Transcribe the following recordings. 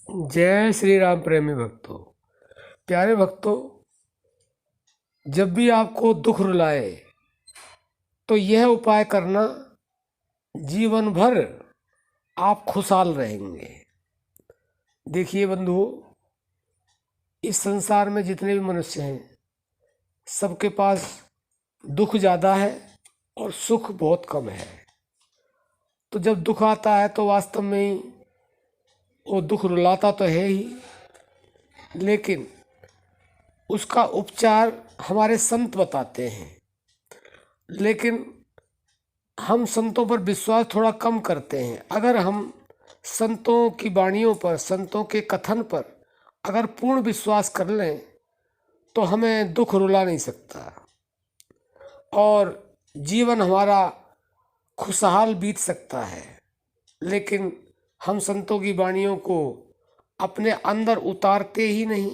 जय श्री राम प्रेमी भक्तों। प्यारे भक्तों, जब भी आपको दुख रुलाए तो यह उपाय करना, जीवन भर आप खुशहाल रहेंगे। देखिए बंधुओं, इस संसार में जितने भी मनुष्य हैं, सबके पास दुख ज़्यादा है और सुख बहुत कम है। तो जब दुख आता है तो वास्तव में ही वो दुख रुलाता तो है ही, लेकिन उसका उपचार हमारे संत बताते हैं। लेकिन हम संतों पर विश्वास थोड़ा कम करते हैं। अगर हम संतों की वाणियों पर, संतों के कथन पर अगर पूर्ण विश्वास कर लें तो हमें दुख रुला नहीं सकता और जीवन हमारा खुशहाल बीत सकता है। लेकिन हम संतों की वाणियों को अपने अंदर उतारते ही नहीं,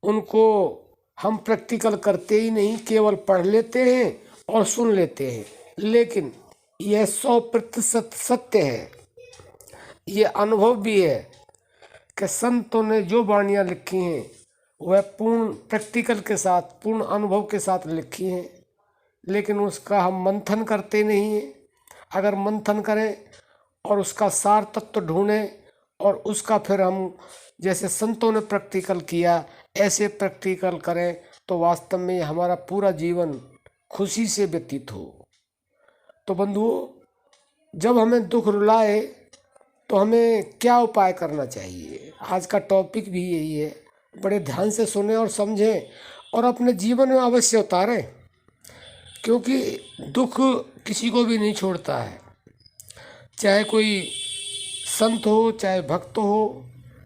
उनको हम प्रैक्टिकल करते ही नहीं, केवल पढ़ लेते हैं और सुन लेते हैं। लेकिन यह 100% सत्य है, ये अनुभव भी है कि संतों ने जो वाणियाँ लिखी हैं वह पूर्ण प्रैक्टिकल के साथ, पूर्ण अनुभव के साथ लिखी हैं। लेकिन उसका हम मंथन करते नहीं हैं। अगर मंथन करें और उसका सार तत्व ढूंढें और उसका फिर हम जैसे संतों ने प्रैक्टिकल किया ऐसे प्रैक्टिकल करें तो वास्तव में हमारा पूरा जीवन खुशी से व्यतीत हो। तो बंधुओं, जब हमें दुख रुलाए तो हमें क्या उपाय करना चाहिए, आज का टॉपिक भी यही है। बड़े ध्यान से सुने और समझें और अपने जीवन में अवश्य उतारें, क्योंकि दुख किसी को भी नहीं छोड़ता है। चाहे कोई संत हो, चाहे भक्त हो,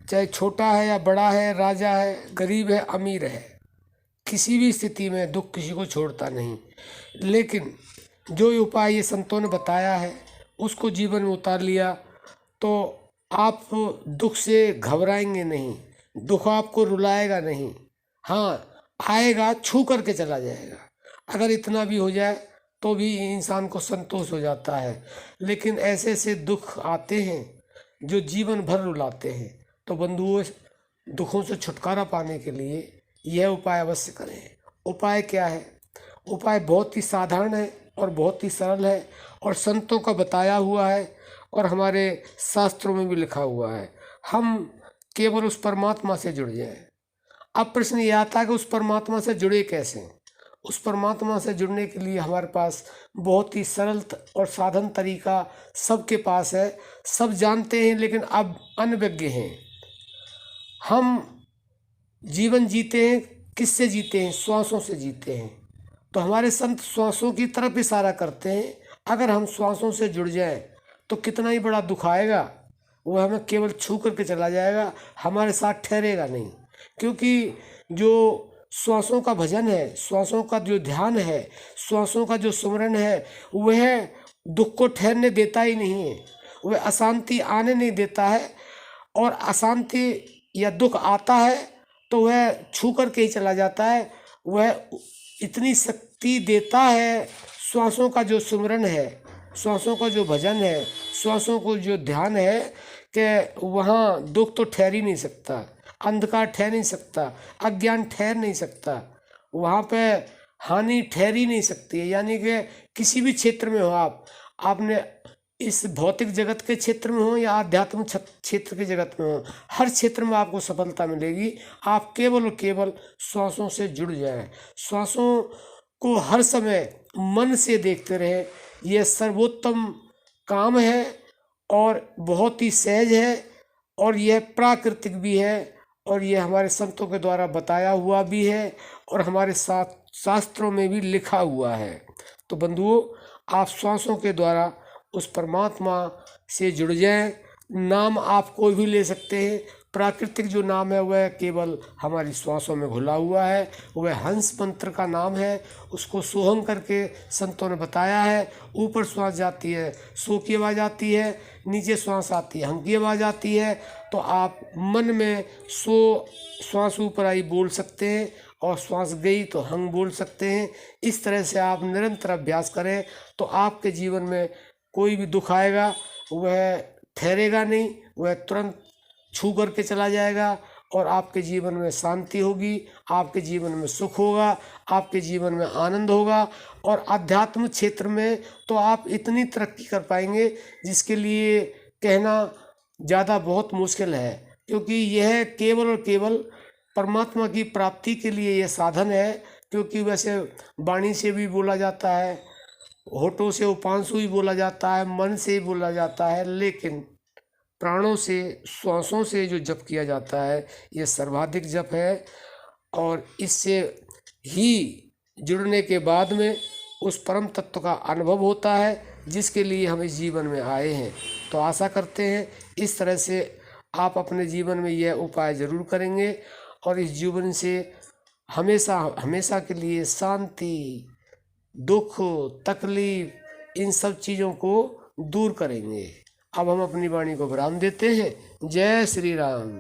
चाहे छोटा है या बड़ा है, राजा है, गरीब है, अमीर है, किसी भी स्थिति में दुख किसी को छोड़ता नहीं। लेकिन जो उपाय ये संतों ने बताया है उसको जीवन में उतार लिया तो आप दुख से घबराएंगे नहीं, दुख आपको रुलाएगा नहीं। हाँ, आएगा, छू करके चला जाएगा। अगर इतना भी हो जाए तो भी इंसान को संतोष हो जाता है। लेकिन ऐसे ऐसे दुख आते हैं जो जीवन भर रुलाते हैं। तो बंधुओं, दुखों से छुटकारा पाने के लिए यह उपाय अवश्य करें। उपाय क्या है? उपाय बहुत ही साधारण है और बहुत ही सरल है और संतों का बताया हुआ है और हमारे शास्त्रों में भी लिखा हुआ है। हम केवल उस परमात्मा से जुड़ जाएं। अब प्रश्न ये आता है कि उस परमात्मा से जुड़े कैसे? उस परमात्मा से जुड़ने के लिए हमारे पास बहुत ही सरल और साधन तरीका सबके पास है, सब जानते हैं, लेकिन अब अनभिज्ञ हैं। हम जीवन जीते हैं, किससे जीते हैं? श्वासों से जीते हैं। तो हमारे संत श्वासों की तरफ इशारा करते हैं। अगर हम श्वासों से जुड़ जाएं तो कितना ही बड़ा दुख आएगा वो हमें केवल छू करके चला जाएगा, हमारे साथ ठहरेगा नहीं। क्योंकि जो श्वासों का भजन है, श्वासों का जो ध्यान है, श्वासों का जो सुमरन है, वह दुख को ठहरने देता ही नहीं है, वह अशांति आने नहीं देता है। और अशांति या दुख आता है तो वह छू करके ही चला जाता है। वह इतनी शक्ति देता है, श्वासों का जो सुमरन है, श्वासों का जो भजन है, श्वासों को जो ध्यान है, कि वहाँ दुख तो ठहर ही नहीं सकता, अंधकार ठहर नहीं सकता, अज्ञान ठहर नहीं सकता, वहाँ पे हानि ठहर ही नहीं सकती है। यानी कि किसी भी क्षेत्र में हो आपने इस भौतिक जगत के क्षेत्र में हो या आध्यात्मिक क्षेत्र के जगत में हो, हर क्षेत्र में आपको सफलता मिलेगी। आप केवल और केवल श्वासों से जुड़ जाएं, श्वासों को हर समय मन से देखते रहे। यह सर्वोत्तम काम है और बहुत ही सहज है और यह प्राकृतिक भी है और यह हमारे संतों के द्वारा बताया हुआ भी है और हमारे साथ शास्त्रों में भी लिखा हुआ है। तो बंधुओं, आप श्वासों के द्वारा उस परमात्मा से जुड़ जाएं। नाम आप कोई भी ले सकते हैं। प्राकृतिक जो नाम है वह केवल हमारी श्वासों में घुला हुआ है, वह हंस मंत्र का नाम है। उसको सोहम करके संतों ने बताया है। ऊपर श्वास जाती है, सो की आवाज़ आती है, नीचे श्वास आती है, हम की आवाज़ आती है। तो आप मन में सो श्वास ऊपर आई बोल सकते हैं और श्वास गई तो हम बोल सकते हैं। इस तरह से आप निरंतर अभ्यास करें तो आपके जीवन में कोई भी दुख आएगा वह ठहरेगा नहीं, वह तुरंत छू करके चला जाएगा और आपके जीवन में शांति होगी, आपके जीवन में सुख होगा, आपके जीवन में आनंद होगा। और आध्यात्म क्षेत्र में तो आप इतनी तरक्की कर पाएंगे जिसके लिए कहना ज़्यादा बहुत मुश्किल है, क्योंकि यह केवल और केवल परमात्मा की प्राप्ति के लिए यह साधन है। क्योंकि वैसे वाणी से भी बोला जाता है, होठों से उपांशु भी बोला जाता है, मन से भी बोला जाता है, लेकिन प्राणों से, श्वासों से जो जप किया जाता है ये सर्वाधिक जप है। और इससे ही जुड़ने के बाद में उस परम तत्व का अनुभव होता है जिसके लिए हम इस जीवन में आए हैं। तो आशा करते हैं इस तरह से आप अपने जीवन में यह उपाय ज़रूर करेंगे और इस जीवन से हमेशा हमेशा के लिए शांति, दुख, तकलीफ, इन सब चीज़ों को दूर करेंगे। अब हम अपनी वाणी को विराम देते हैं। जय श्री राम।